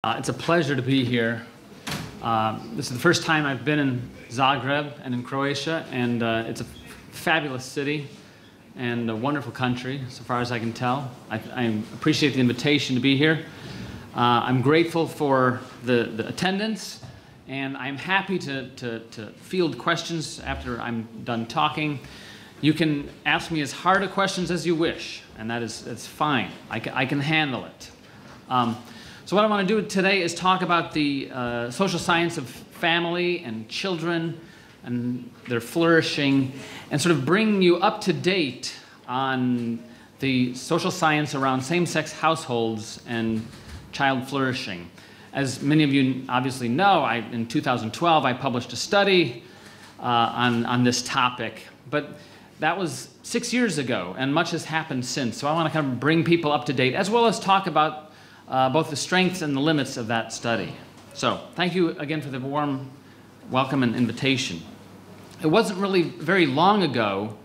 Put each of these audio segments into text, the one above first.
It's a pleasure to be here. This is the first time I've been in Zagreb and in Croatia, and it's a fabulous city and a wonderful country, so far as I can tell. I appreciate the invitation to be here. I'm grateful for the attendance, and I'm happy to field questions after I'm done talking. You can ask me as hard a questions as you wish, and that's fine. I can handle it. So what I want to do today is talk about the social science of family and children and their flourishing, and sort of bring you up to date on the social science around same-sex households and child flourishing. As many of you obviously know, in 2012 I published a study on this topic, but that was 6 years ago, and much has happened since. So I want to kind of bring people up to date, as well as talk about both the strengths and the limits of that study. So thank you again for the warm welcome and invitation. It wasn't really very long ago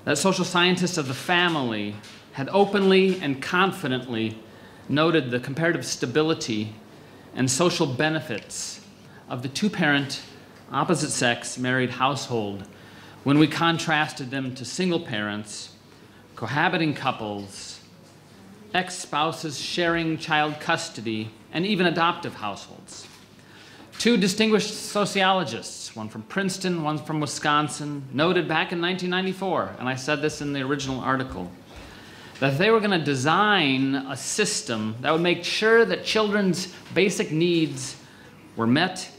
that social scientists of the family had openly and confidently noted the comparative stability and social benefits of the two-parent, opposite-sex married household when we contrasted them to single parents, cohabiting couples, ex-spouses sharing child custody, and even adoptive households. Two distinguished sociologists, one from Princeton, one from Wisconsin, noted back in 1994, and I said this in the original article, that they were going to design a system that would make sure that children's basic needs were met.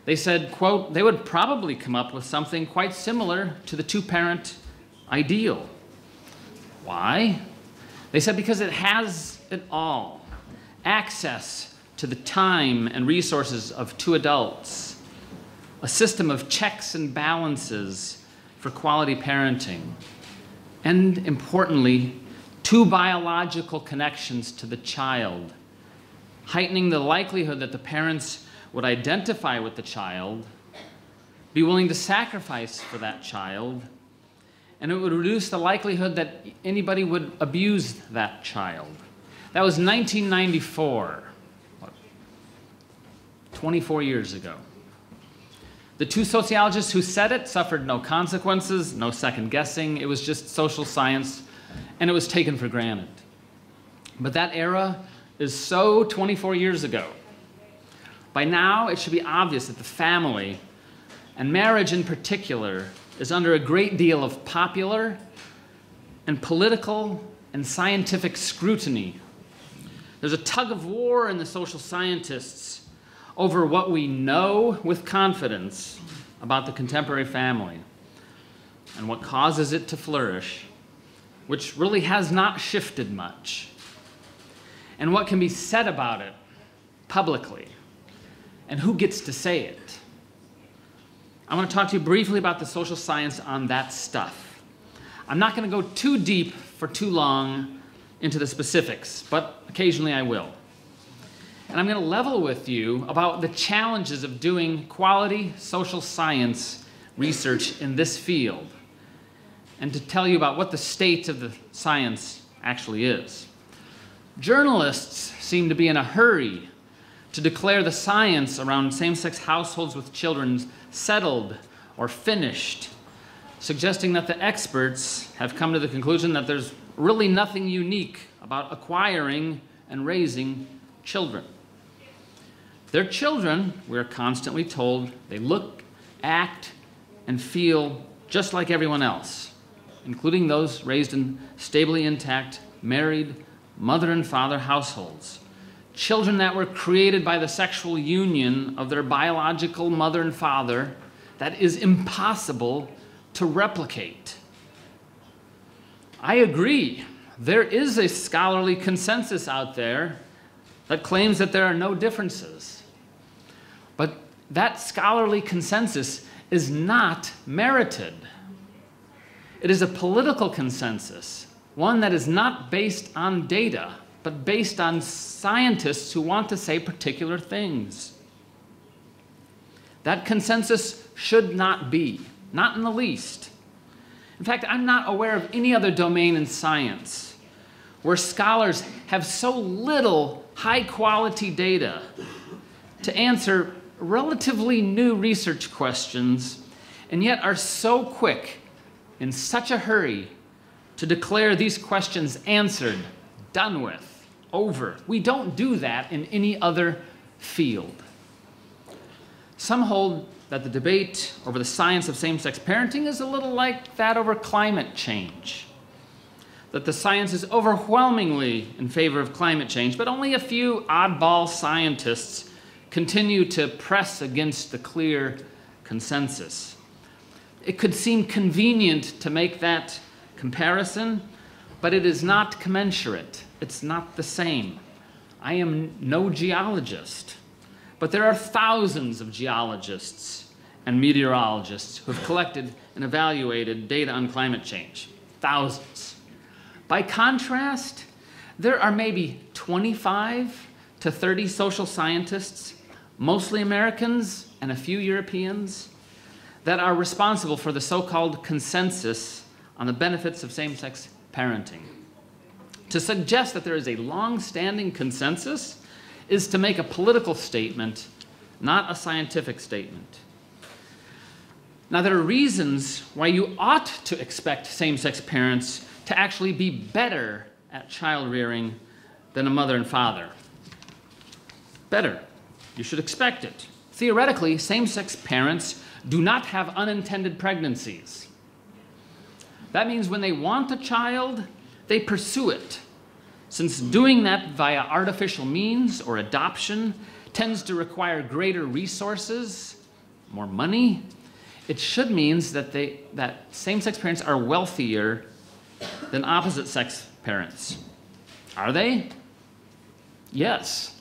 They said, quote, they would probably come up with something quite similar to the two-parent ideal. Why? They said because it has it all. Access to the time and resources of two adults, a system of checks and balances for quality parenting, and importantly, two biological connections to the child, heightening the likelihood that the parents would identify with the child, be willing to sacrifice for that child, and it would reduce the likelihood that anybody would abuse that child. That was 1994, 24 years ago. The two sociologists who said it suffered no consequences, no second guessing. It was just social science, and it was taken for granted. But that era is so 24 years ago. By now, it should be obvious that the family, and marriage in particular, is under a great deal of popular and political and scientific scrutiny. There's a tug of war in the social scientists over what we know with confidence about the contemporary family and what causes it to flourish, which really has not shifted much, and what can be said about it publicly, and who gets to say it. I want to talk to you briefly about the social science on that stuff. I'm not going to go too deep for too long into the specifics, but occasionally I will. And I'm going to level with you about the challenges of doing quality social science research in this field, and to tell you about what the state of the science actually is. Journalists seem to be in a hurry to declare the science around same-sex households with children settled or finished, suggesting that the experts have come to the conclusion that there's really nothing unique about acquiring and raising children. Their children, we're constantly told, they look, act, and feel just like everyone else, including those raised in stably intact, married, mother and father households. Children that were created by the sexual union of their biological mother and father that is impossible to replicate. I agree. There is a scholarly consensus out there that claims that there are no differences. But that scholarly consensus is not merited. It is a political consensus, one that is not based on data, but based on scientists who want to say particular things. That consensus should not be, not in the least. In fact, I'm not aware of any other domain in science where scholars have so little high-quality data to answer relatively new research questions, and yet are so quick, in such a hurry, to declare these questions answered, done with, over. We don't do that in any other field. Some hold that the debate over the science of same-sex parenting is a little like that over climate change. That the science is overwhelmingly in favor of climate change, but only a few oddball scientists continue to press against the clear consensus. It could seem convenient to make that comparison, but it is not commensurate. It's not the same. I am no geologist, but there are thousands of geologists and meteorologists who have collected and evaluated data on climate change. Thousands. By contrast, there are maybe 25 to 30 social scientists, mostly Americans and a few Europeans, that are responsible for the so-called consensus on the benefits of same-sex parenting. To suggest that there is a long-standing consensus is to make a political statement, not a scientific statement. Now, there are reasons why you ought to expect same-sex parents to actually be better at child rearing than a mother and father. Better. You should expect it. Theoretically, same-sex parents do not have unintended pregnancies. That means when they want a child, they pursue it. Since doing that via artificial means or adoption tends to require greater resources, more money, it should mean that same-sex parents are wealthier than opposite-sex parents. Are they? Yes.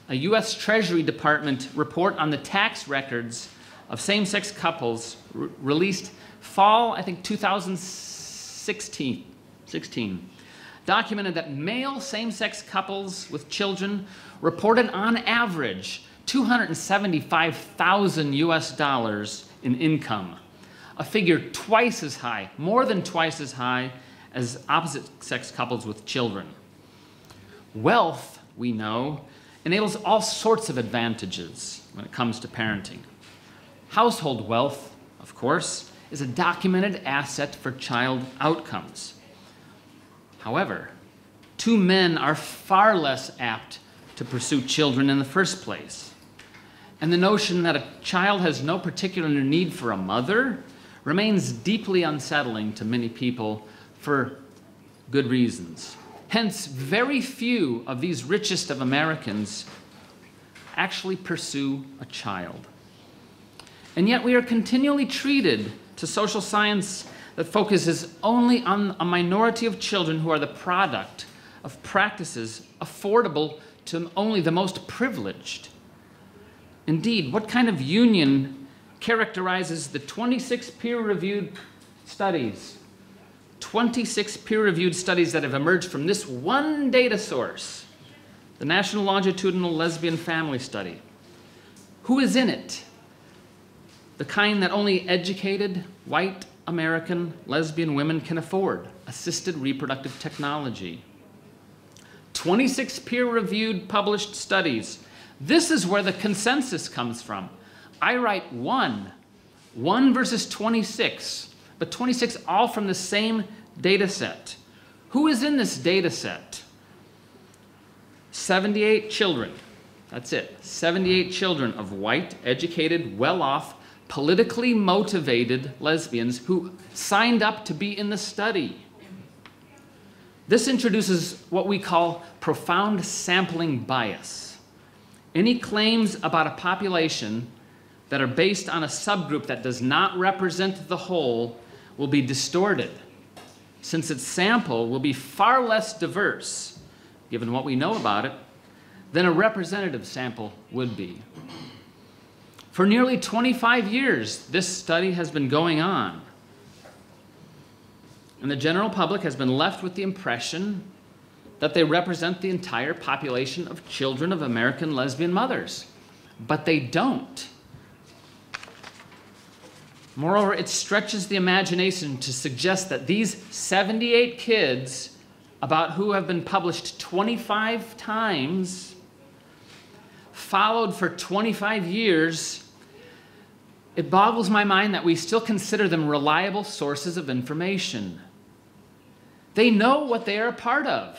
A U.S. Treasury Department report on the tax records of same-sex couples released fall, I think, 2016, documented that male same-sex couples with children reported on average $275,000 US in income, a figure twice as high, more than twice as high as opposite-sex couples with children. Wealth, we know, enables all sorts of advantages when it comes to parenting. Household wealth, of course, is a documented asset for child outcomes. However, two men are far less apt to pursue children in the first place. And the notion that a child has no particular need for a mother remains deeply unsettling to many people for good reasons. Hence, very few of these richest of Americans actually pursue a child. And yet we are continually treated to social science that focuses only on a minority of children who are the product of practices affordable to only the most privileged. Indeed, what kind of union characterizes the 26 peer-reviewed studies? 26 peer-reviewed studies that have emerged from this one data source, the National Longitudinal Lesbian Family Study. Who is in it? The kind that only educated, white American lesbian women can afford, assisted reproductive technology. 26 peer-reviewed published studies. This is where the consensus comes from. I write one versus 26, but 26 all from the same data set. Who is in this data set? 78 children. That's it. 78 children of white, educated, well-off, politically motivated lesbians who signed up to be in the study. This introduces what we call profound sampling bias. Any claims about a population that are based on a subgroup that does not represent the whole will be distorted, since its sample will be far less diverse, given what we know about it, than a representative sample would be. For nearly 25 years, this study has been going on. And the general public has been left with the impression that they represent the entire population of children of American lesbian mothers. But they don't. Moreover, it stretches the imagination to suggest that these 78 kids about who have been published 25 times, followed for 25 years, it boggles my mind that we still consider them reliable sources of information. They know what they are a part of.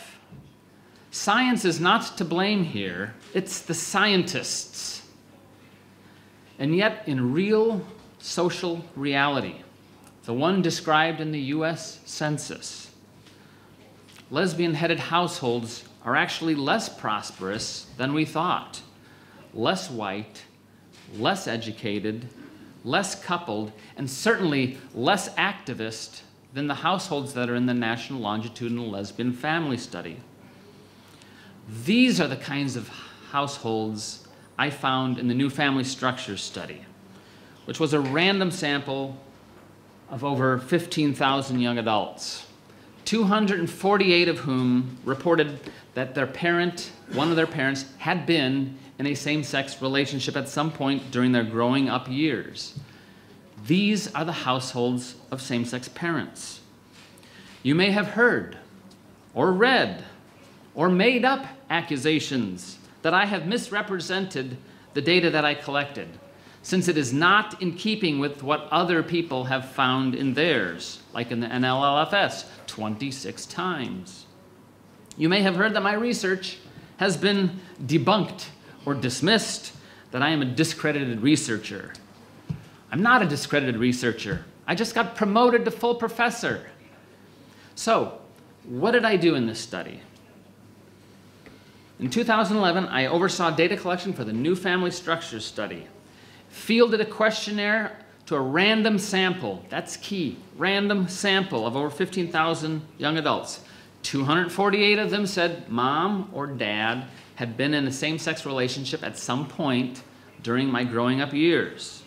Science is not to blame here. It's the scientists. And yet, in real social reality, the one described in the US Census, lesbian-headed households are actually less prosperous than we thought, less white, less educated, less coupled, and certainly less activist than the households that are in the National Longitudinal Lesbian Family Study. These are the kinds of households I found in the New Family Structures Study, which was a random sample of over 15,000 young adults, 248 of whom reported that their parent, one of their parents, had been in a same-sex relationship at some point during their growing up years. These are the households of same-sex parents. You may have heard or read or made up accusations that I have misrepresented the data that I collected, since it is not in keeping with what other people have found in theirs, like in the NLLFS, 26 times. You may have heard that my research has been debunked or dismissed, that I am a discredited researcher. I'm not a discredited researcher. I just got promoted to full professor. So, what did I do in this study? In 2011, I oversaw data collection for the New Family Structures Study, fielded a questionnaire to a random sample, that's key, random sample of over 15,000 young adults. 248 of them said mom or dad had been in a same-sex relationship at some point during my growing up years.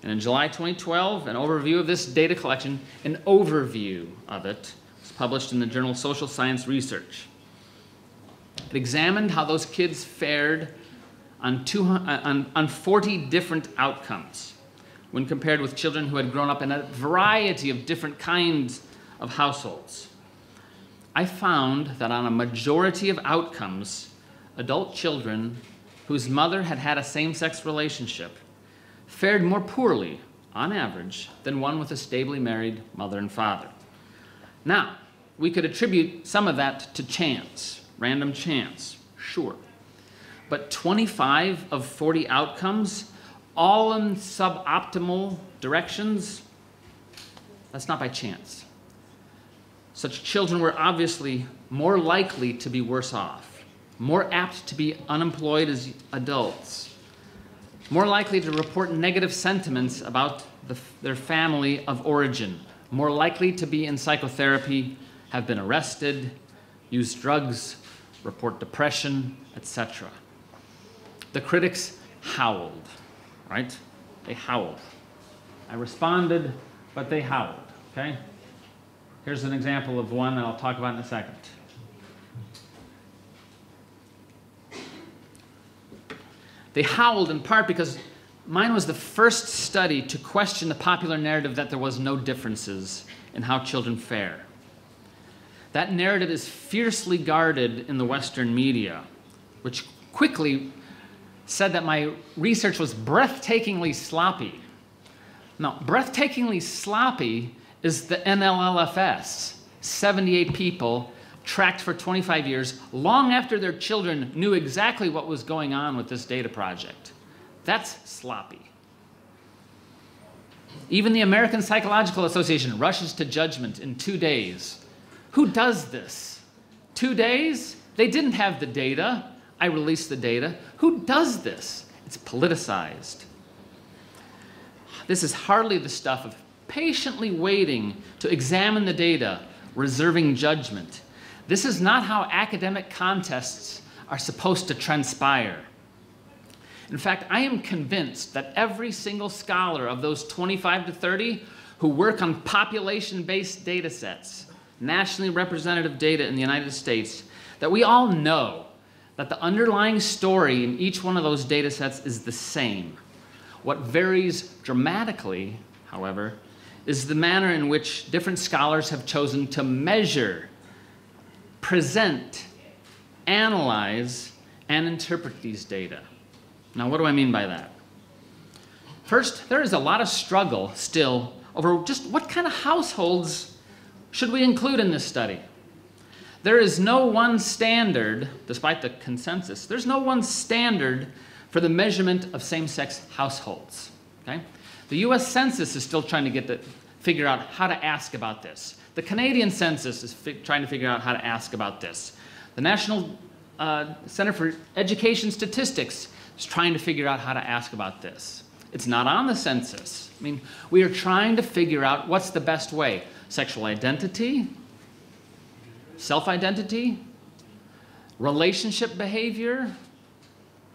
And in July 2012, an overview of this data collection, an overview of it, was published in the journal Social Science Research. It examined how those kids fared on 40 different outcomes when compared with children who had grown up in a variety of different kinds of households. I found that on a majority of outcomes, adult children whose mother had had a same-sex relationship fared more poorly, on average, than one with a stably married mother and father. Now, we could attribute some of that to chance, random chance, sure. But 25 of 40 outcomes, all in suboptimal directions, that's not by chance. Such children were obviously more likely to be worse off, more apt to be unemployed as adults, more likely to report negative sentiments about their family of origin, more likely to be in psychotherapy, have been arrested, use drugs, report depression, etc. The critics howled, right? They howled. I responded, but they howled, okay? Here's an example of one that I'll talk about in a second. They howled in part because mine was the first study to question the popular narrative that there was no differences in how children fare. That narrative is fiercely guarded in the Western media, which quickly said that my research was breathtakingly sloppy. Now, breathtakingly sloppy is the NLLFS, 78 people tracked for 25 years, long after their children knew exactly what was going on with this data project. That's sloppy. Even the American Psychological Association rushes to judgment in 2 days. Who does this? 2 days? They didn't have the data. I released the data. Who does this? It's politicized. This is hardly the stuff of patiently waiting to examine the data, reserving judgment. This is not how academic contests are supposed to transpire. In fact, I am convinced that every single scholar of those 25 to 30 who work on population-based data sets, nationally representative data in the United States, that we all know that the underlying story in each one of those data sets is the same. What varies dramatically, however, is the manner in which different scholars have chosen to measure present, analyze, and interpret these data. Now, what do I mean by that? First, there is a lot of struggle still over just what kind of households should we include in this study. There is no one standard, despite the consensus, there's no one standard for the measurement of same-sex households. Okay? The US Census is still trying to figure out how to ask about this. The Canadian Census is trying to figure out how to ask about this. The National Center for Education Statistics is trying to figure out how to ask about this. It's not on the census. I mean, we are trying to figure out what's the best way. Sexual identity, self-identity, relationship behavior.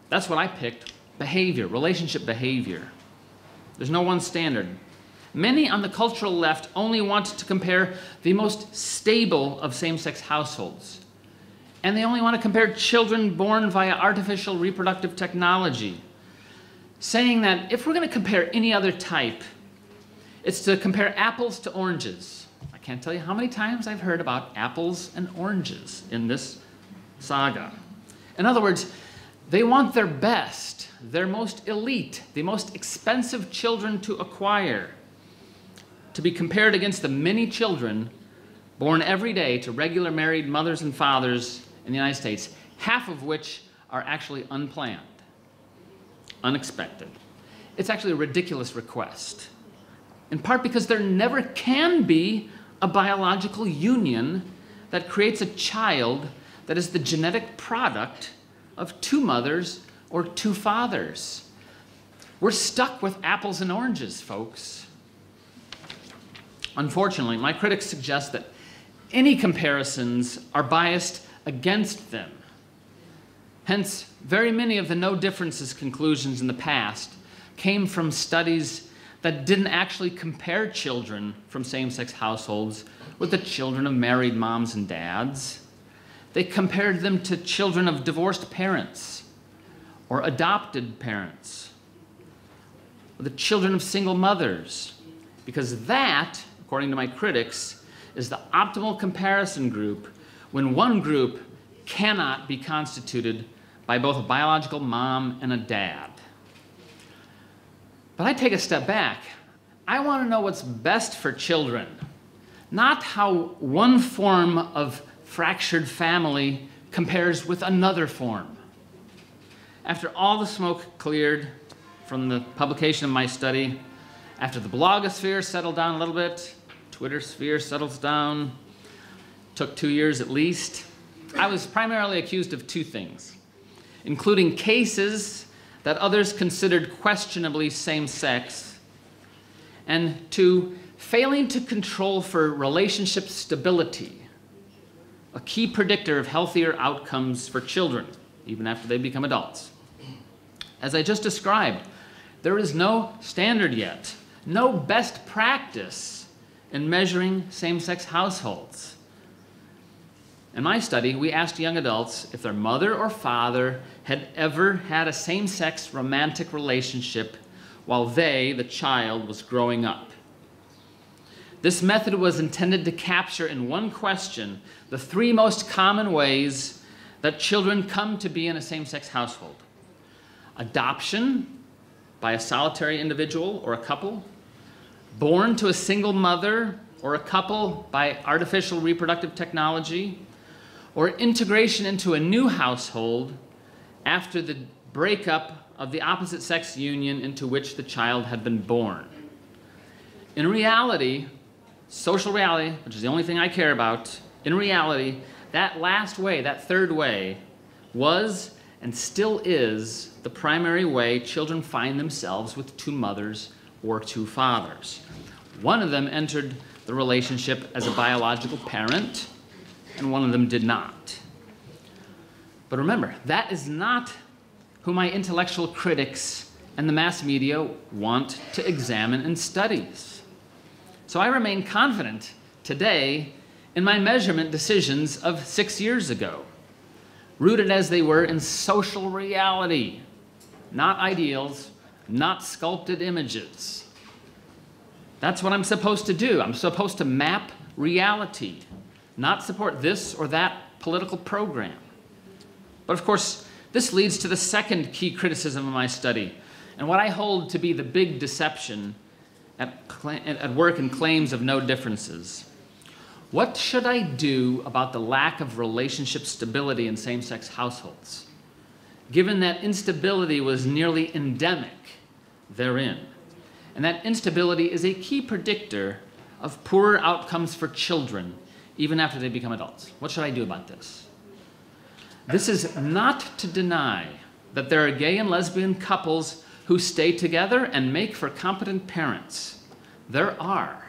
That's what I picked, behavior, relationship behavior. There's no one standard. Many on the cultural left only want to compare the most stable of same-sex households. And they only want to compare children born via artificial reproductive technology, saying that if we're going to compare any other type, it's to compare apples to oranges. I can't tell you how many times I've heard about apples and oranges in this saga. In other words, they want their best, their most elite, the most expensive children to acquire, to be compared against the many children born every day to regular married mothers and fathers in the United States, half of which are actually unplanned, unexpected. It's actually a ridiculous request, in part because there never can be a biological union that creates a child that is the genetic product of two mothers or two fathers. We're stuck with apples and oranges, folks. Unfortunately, my critics suggest that any comparisons are biased against them. Hence, very many of the no differences conclusions in the past came from studies that didn't actually compare children from same-sex households with the children of married moms and dads. They compared them to children of divorced parents or adopted parents, or the children of single mothers, because that, according to my critics, is the optimal comparison group when one group cannot be constituted by both a biological mom and a dad. But I take a step back. I want to know what's best for children, not how one form of fractured family compares with another form. After all the smoke cleared from the publication of my study, after the blogosphere settled down a little bit, Twitter sphere settles down, took 2 years at least, I was primarily accused of two things, including cases that others considered questionably same-sex, and two, failing to control for relationship stability, a key predictor of healthier outcomes for children, even after they become adults. As I just described, there is no standard yet, no best practice in measuring same-sex households. In my study, we asked young adults if their mother or father had ever had a same-sex romantic relationship while they, the child, was growing up. This method was intended to capture in one question the three most common ways that children come to be in a same-sex household: adoption by a solitary individual or a couple, born to a single mother or a couple by artificial reproductive technology, or integration into a new household after the breakup of the opposite sex union into which the child had been born. In reality, social reality, which is the only thing I care about, in reality, that last way, that third way, was and still is the primary way children find themselves with two mothers or two fathers. One of them entered the relationship as a biological parent, and one of them did not. But remember, that is not who my intellectual critics and the mass media want to examine in studies. So I remain confident today in my measurement decisions of 6 years ago, rooted as they were in social reality, not ideals, not sculpted images. That's what I'm supposed to do. I'm supposed to map reality, not support this or that political program. But of course, this leads to the second key criticism of my study, and what I hold to be the big deception at work in claims of no differences. What should I do about the lack of relationship stability in same-sex households, given that instability was nearly endemic therein, and that instability is a key predictor of poorer outcomes for children, even after they become adults? What should I do about this? This is not to deny that there are gay and lesbian couples who stay together and make for competent parents. There are.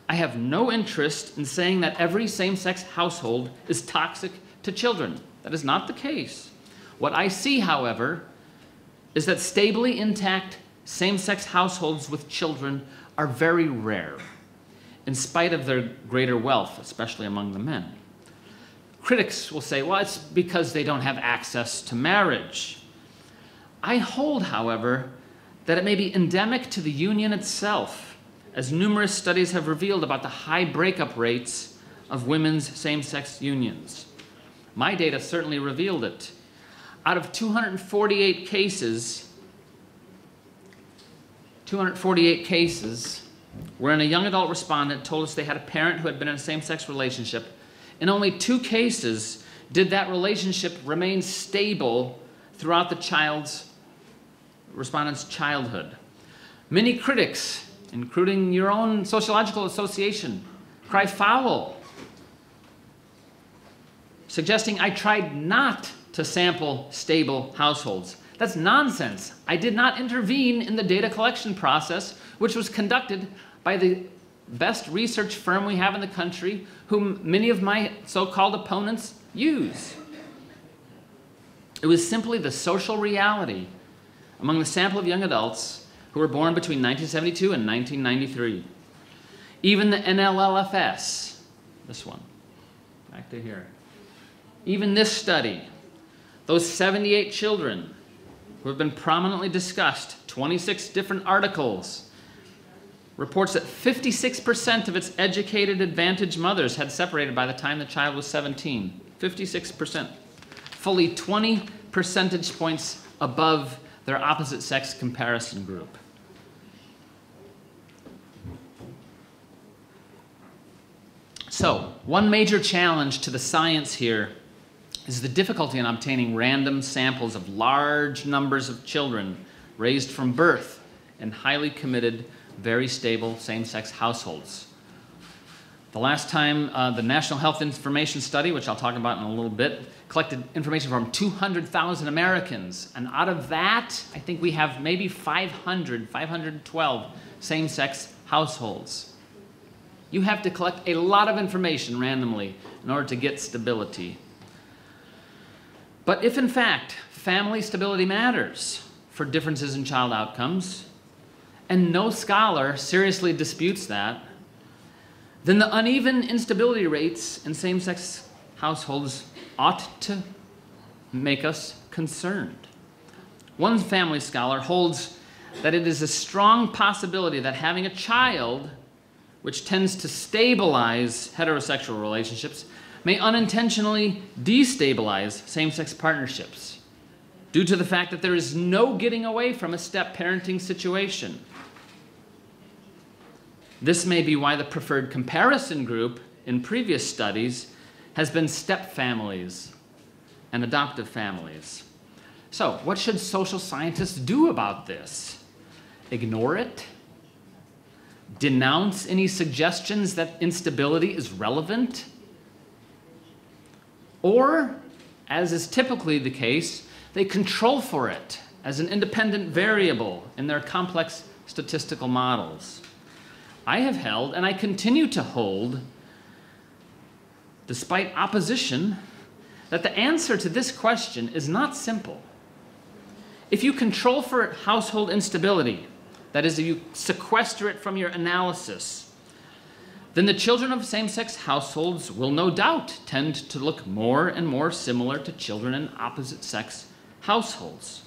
I have no interest in saying that every same-sex household is toxic to children. That is not the case. What I see, however, is that stably intact same-sex households with children are very rare, in spite of their greater wealth, especially among the men. Critics will say, well, it's because they don't have access to marriage. I hold, however, that it may be endemic to the union itself, as numerous studies have revealed about the high breakup rates of women's same-sex unions. My data certainly revealed it. Out of 248 cases wherein a young adult respondent told us they had a parent who had been in a same-sex relationship, in only 2 cases did that relationship remain stable throughout the respondent's childhood. Many critics, including your own sociological association, cry foul, suggesting I tried not to sample stable households. That's nonsense. I did not intervene in the data collection process, which was conducted by the best research firm we have in the country, whom many of my so-called opponents use. It was simply the social reality among the sample of young adults who were born between 1972 and 1993. Even the NLLFS, this one, back to here, even this study, those 78 children who have been prominently discussed, 26 different articles, reports that 56% of its educated advantaged mothers had separated by the time the child was 17. 56%. Fully 20 percentage points above their opposite sex comparison group. So, one major challenge to the science here is the difficulty in obtaining random samples of large numbers of children raised from birth in highly committed, very stable same-sex households. The last time the National Health Information Study, which I'll talk about in a little bit, collected information from 200,000 Americans. And out of that, I think we have maybe 512 same-sex households. You have to collect a lot of information randomly in order to get stability. But if, in fact, family stability matters for differences in child outcomes, and no scholar seriously disputes that, then the uneven instability rates in same-sex households ought to make us concerned. One family scholar holds that it is a strong possibility that having a child, which tends to stabilize heterosexual relationships, may unintentionally destabilize same-sex partnerships due to the fact that there is no getting away from a step-parenting situation. This may be why the preferred comparison group in previous studies has been step-families and adoptive families. So, what should social scientists do about this? Ignore it? Denounce any suggestions that instability is relevant? Or, as is typically the case, they control for it as an independent variable in their complex statistical models. I have held, and I continue to hold, despite opposition, that the answer to this question is not simple. If you control for household instability, that is, if you sequester it from your analysis, then the children of same-sex households will no doubt tend to look more and more similar to children in opposite-sex households.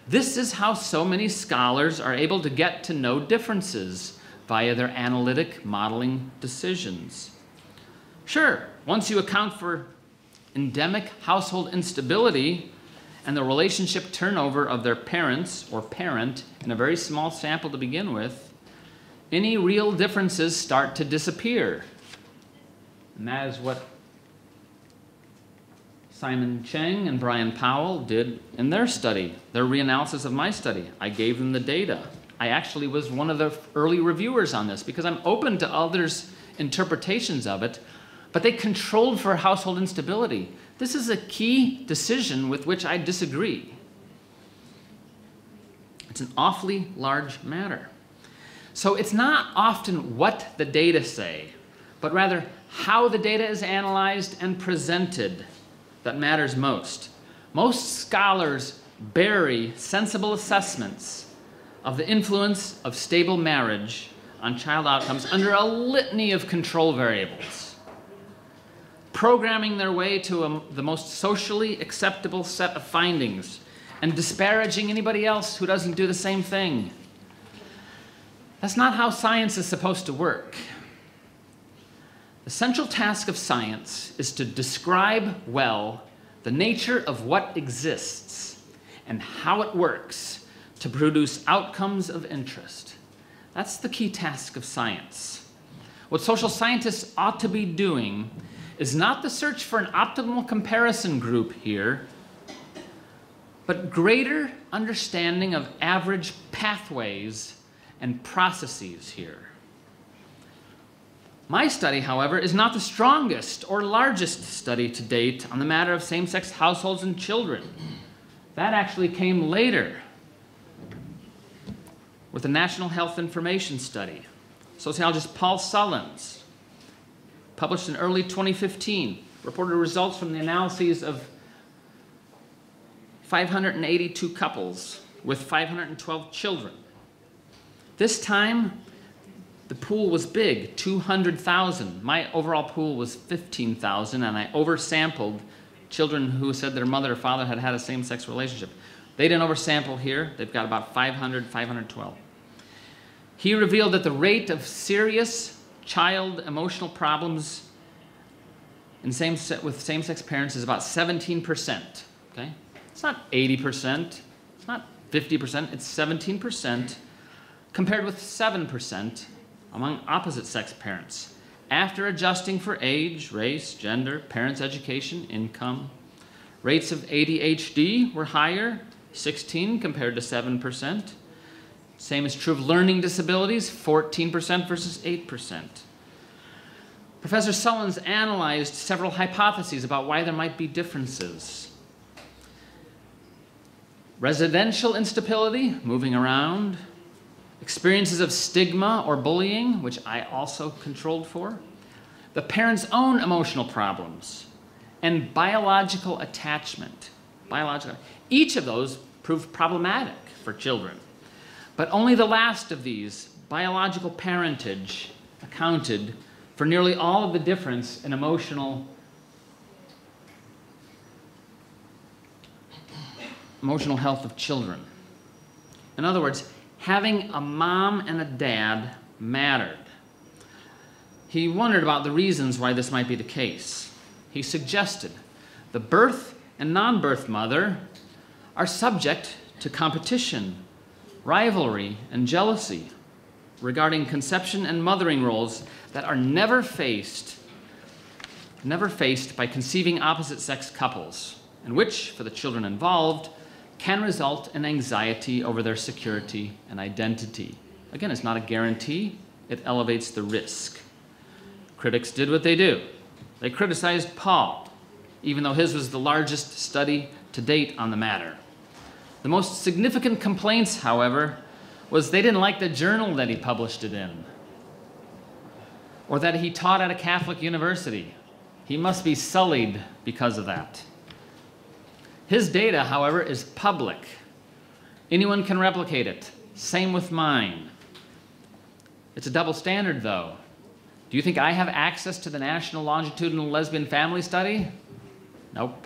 This is how so many scholars are able to get to know differences via their analytic modeling decisions. Sure, once you account for endemic household instability and the relationship turnover of their parents or parent in a very small sample to begin with, any real differences start to disappear. And that is what Simon Cheng and Brian Powell did in their study, their reanalysis of my study. I gave them the data. I actually was one of the early reviewers on this because I'm open to others' interpretations of it, but they controlled for household instability. This is a key decision with which I disagree. It's an awfully large matter. So it's not often what the data say, but rather how the data is analyzed and presented that matters most. Most scholars bury sensible assessments of the influence of stable marriage on child outcomes under a litany of control variables, programming their way to the most socially acceptable set of findings and disparaging anybody else who doesn't do the same thing. That's not how science is supposed to work. The central task of science is to describe well the nature of what exists and how it works to produce outcomes of interest. That's the key task of science. What social scientists ought to be doing is not the search for an optimal comparison group here, but greater understanding of average pathways and processes here. My study, however, is not the strongest or largest study to date on the matter of same-sex households and children. That actually came later with the National Health Information Study. Sociologist Paul Sullins, published in early 2015, reported results from the analyses of 582 couples with 512 children. This time, the pool was big, 200,000. My overall pool was 15,000, and I oversampled children who said their mother or father had had a same-sex relationship. They didn't oversample here. They've got about 500, 512. He revealed that the rate of serious child emotional problems with same-sex parents is about 17%. Okay? It's not 80%. It's not 50%. It's 17%, compared with 7% among opposite-sex parents, after adjusting for age, race, gender, parents' education, income. Rates of ADHD were higher, 16 compared to 7%. Same is true of learning disabilities, 14% versus 8%. Professor Sullins analyzed several hypotheses about why there might be differences. Residential instability, moving around, experiences of stigma or bullying, which I also controlled for, the parent's own emotional problems, and biological attachment. Each of those proved problematic for children, but only the last of these, biological parentage, accounted for nearly all of the difference in emotional health of children. In other words, having a mom and a dad mattered. He wondered about the reasons why this might be the case. He suggested the birth and non-birth mother are subject to competition, rivalry, and jealousy regarding conception and mothering roles that are never faced by conceiving opposite-sex couples, and which, for the children involved, can result in anxiety over their security and identity. Again, it's not a guarantee. It elevates the risk. Critics did what they do. They criticized Paul, even though his was the largest study to date on the matter. The most significant complaints, however, was they didn't like the journal that he published it in, or that he taught at a Catholic university. He must be sullied because of that. His data, however, is public. Anyone can replicate it. Same with mine. It's a double standard, though. Do you think I have access to the National Longitudinal Lesbian Family Study? Nope.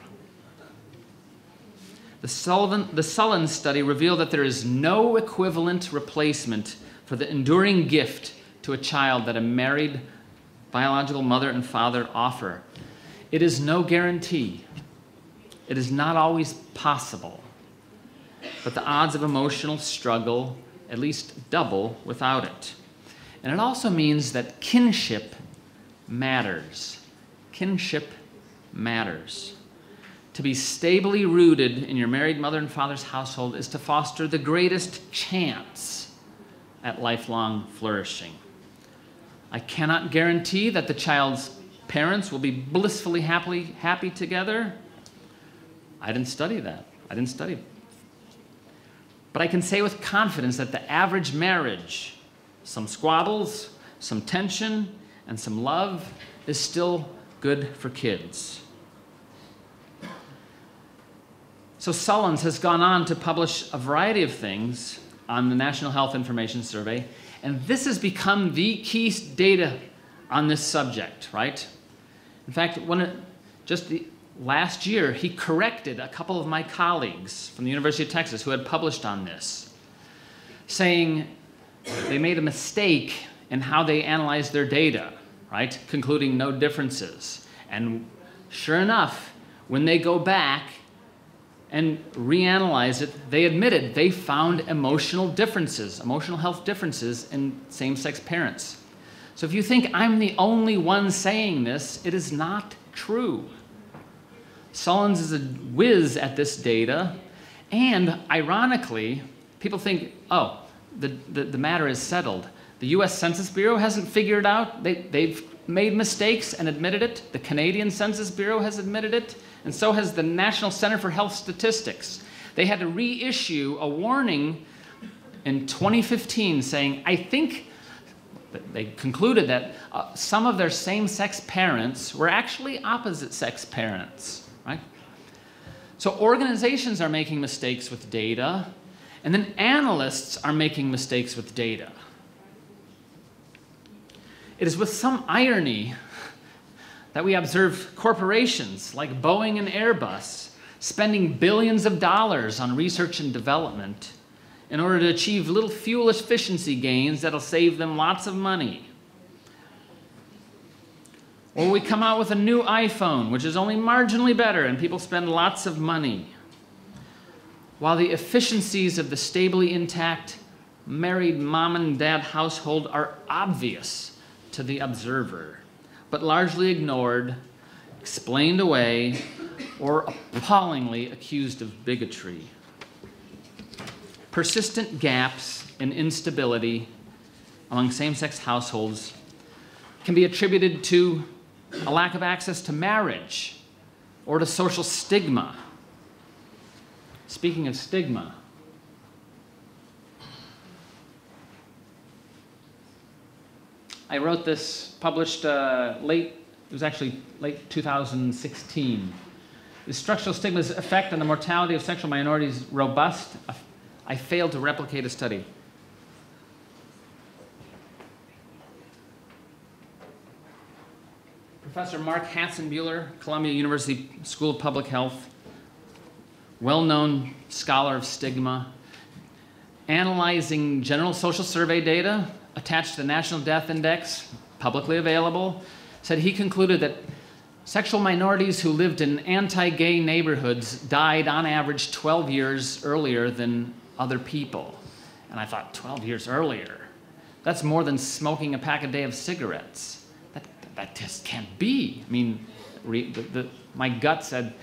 The Sullins study revealed that there is no equivalent replacement for the enduring gift to a child that a married biological mother and father offer. It is no guarantee. It is not always possible. But the odds of emotional struggle at least double without it. And it also means that kinship matters. Kinship matters. To be stably rooted in your married mother and father's household is to foster the greatest chance at lifelong flourishing. I cannot guarantee that the child's parents will be blissfully happy together. I didn't study that. I didn't study. But I can say with confidence that the average marriage, some squabbles, some tension, and some love, is still good for kids. So Sullins has gone on to publish a variety of things on the National Health Information Survey, and this has become the key data on this subject, right? In fact, last year, he corrected a couple of my colleagues from the University of Texas who had published on this, saying they made a mistake in how they analyzed their data, right? Concluding no differences. And sure enough, when they go back and reanalyze it, they admitted they found emotional differences, emotional health differences in same-sex parents. So if you think I'm the only one saying this, it is not true. Sullins is a whiz at this data, and ironically, people think, oh, the matter is settled. The US Census Bureau hasn't figured it out. They've made mistakes and admitted it. The Canadian Census Bureau has admitted it, and so has the National Center for Health Statistics. They had to reissue a warning in 2015 saying, I think, they concluded that some of their same-sex parents were actually opposite-sex parents, right? So organizations are making mistakes with data, and then analysts are making mistakes with data. It is with some irony that we observe corporations like Boeing and Airbus spending billions of dollars on research and development in order to achieve little fuel efficiency gains that'll save them lots of money. Or we come out with a new iPhone, which is only marginally better, and people spend lots of money, while the efficiencies of the stably intact married mom and dad household are obvious to the observer, but largely ignored, explained away, or appallingly accused of bigotry. Persistent gaps in instability among same-sex households can be attributed to a lack of access to marriage or to social stigma. Speaking of stigma, I wrote this, published it was actually late 2016. The structural stigma's effect on the mortality of sexual minorities robust. I failed to replicate a study. Professor Mark Hatzenbuehler, Columbia University School of Public Health, well-known scholar of stigma, analyzing general social survey data attached to the National Death Index, publicly available, said he concluded that sexual minorities who lived in anti-gay neighborhoods died on average 12 years earlier than other people. And I thought, 12 years earlier? That's more than smoking a pack a day of cigarettes. That just can't be. I mean, my gut said,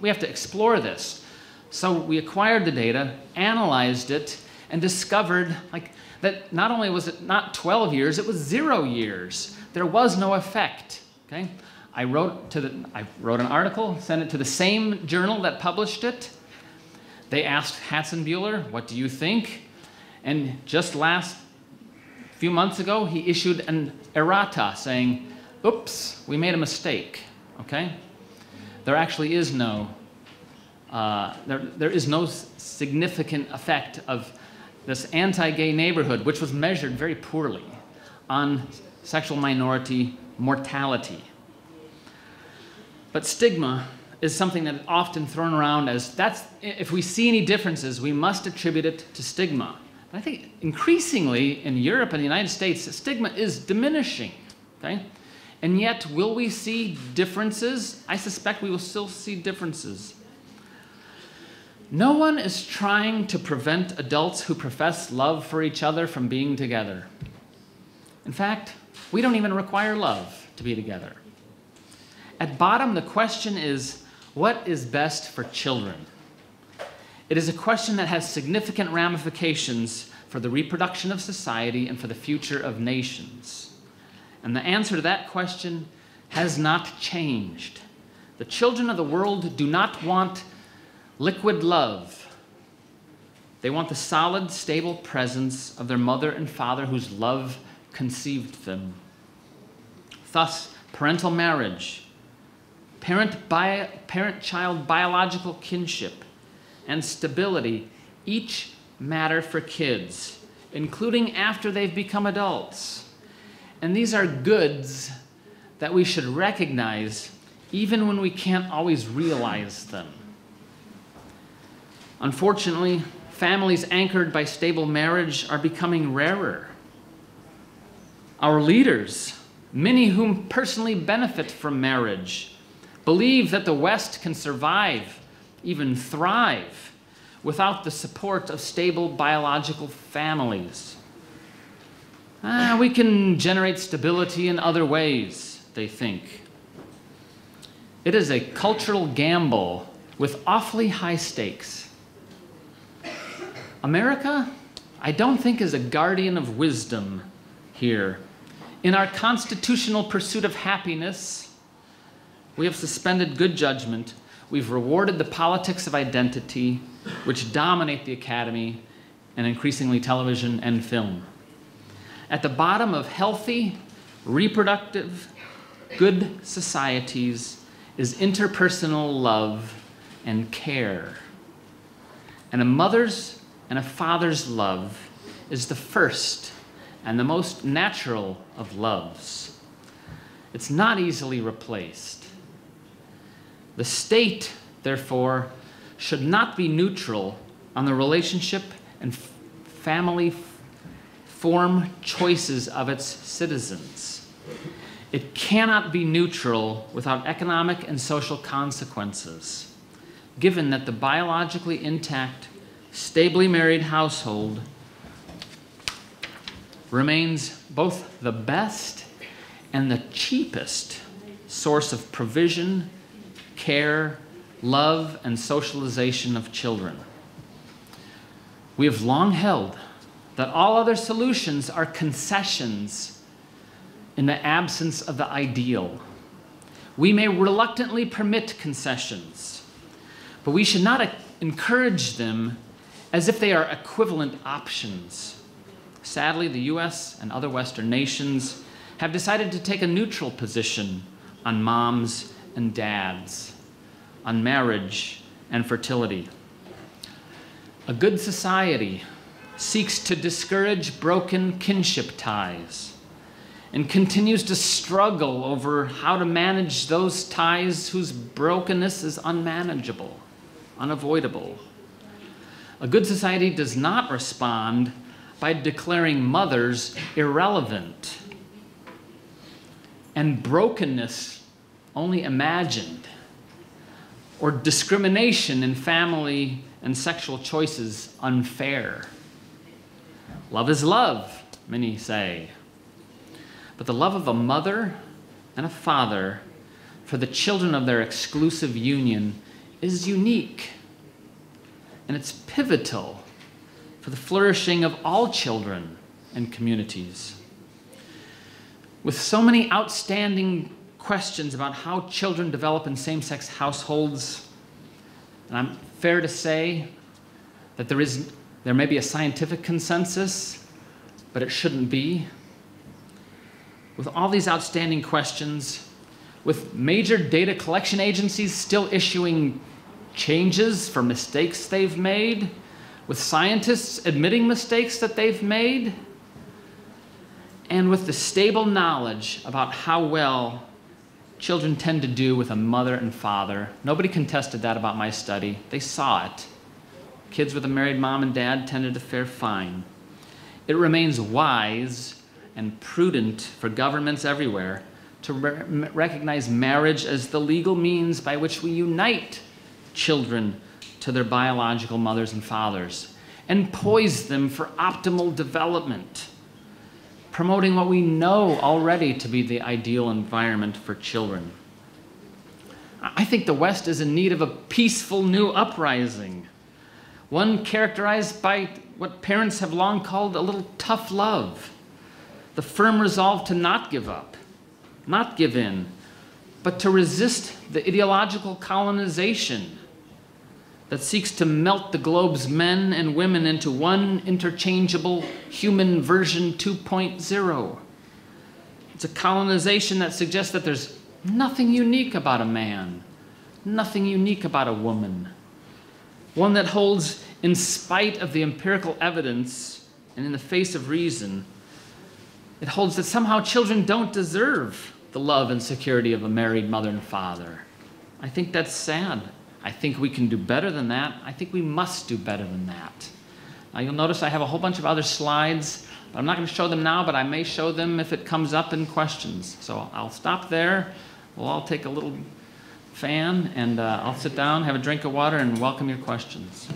we have to explore this. So we acquired the data, analyzed it, and discovered that not only was it not 12 years, it was 0 years. There was no effect, okay? I wrote an article, sent it to the same journal that published it. They asked Hatzenbuehler, what do you think? And just few months ago, he issued an errata saying, oops, we made a mistake, okay? There actually is no, there is no significant effect of this anti-gay neighborhood, which was measured very poorly, on sexual minority mortality. But stigma is something that is often thrown around as, if we see any differences, we must attribute it to stigma. But I think increasingly in Europe and the United States, stigma is diminishing, okay? And yet, will we see differences? I suspect we will still see differences. No one is trying to prevent adults who profess love for each other from being together. In fact, we don't even require love to be together. At bottom, the question is, what is best for children? It is a question that has significant ramifications for the reproduction of society and for the future of nations. And the answer to that question has not changed. The children of the world do not want liquid love. They want the solid, stable presence of their mother and father whose love conceived them. Thus, parental marriage, parent-child biological kinship, and stability each matter for kids, including after they've become adults. And these are goods that we should recognize even when we can't always realize them. Unfortunately, families anchored by stable marriage are becoming rarer. Our leaders, many whom personally benefit from marriage, believe that the West can survive, even thrive, without the support of stable biological families. We can generate stability in other ways, they think. It is a cultural gamble with awfully high stakes. America, I don't think, is a guardian of wisdom here. In our constitutional pursuit of happiness, we have suspended good judgment. We've rewarded the politics of identity, which dominate the academy and increasingly television and film. At the bottom of healthy, reproductive, good societies is interpersonal love and care. And a mother's and a father's love is the first and the most natural of loves. It's not easily replaced. The state, therefore, should not be neutral on the relationship and family form choices of its citizens. It cannot be neutral without economic and social consequences, given that the biologically intact, stably married household remains both the best and the cheapest source of provision, care, love, and socialization of children. We have long held that all other solutions are concessions in the absence of the ideal. We may reluctantly permit concessions, but we should not encourage them as if they are equivalent options. Sadly, the US and other Western nations have decided to take a neutral position on moms and dads, on marriage and fertility. A good society seeks to discourage broken kinship ties and continues to struggle over how to manage those ties whose brokenness is unmanageable, unavoidable. A good society does not respond by declaring mothers irrelevant and brokenness only imagined, or discrimination in family and sexual choices unfair. Love is love, many say. But the love of a mother and a father for the children of their exclusive union is unique, and it's pivotal for the flourishing of all children and communities. With so many outstanding questions about how children develop in same-sex households, and I'm fair to say that there may be a scientific consensus, but it shouldn't be. With all these outstanding questions, with major data collection agencies still issuing changes for mistakes they've made, with scientists admitting mistakes that they've made, and with the stable knowledge about how well children tend to do with a mother and father. Nobody contested that about my study. They saw it. Kids with a married mom and dad tended to fare fine. It remains wise and prudent for governments everywhere to recognize marriage as the legal means by which we unite children to their biological mothers and fathers and poise them for optimal development, promoting what we know already to be the ideal environment for children. I think the West is in need of a peaceful new uprising, one characterized by what parents have long called a little tough love, the firm resolve to not give up, not give in, but to resist the ideological colonization that seeks to melt the globe's men and women into one interchangeable human version 2.0. It's a colonization that suggests that there's nothing unique about a man, nothing unique about a woman. One that holds, in spite of the empirical evidence and in the face of reason, it holds that somehow children don't deserve the love and security of a married mother and father. I think that's sad. I think we can do better than that. I think we must do better than that. Now you'll notice I have a whole bunch of other slides. I'm not going to show them now, but I may show them if it comes up in questions. So I'll stop there. We'll all take a little fan, and I'll sit down, have a drink of water, and welcome your questions.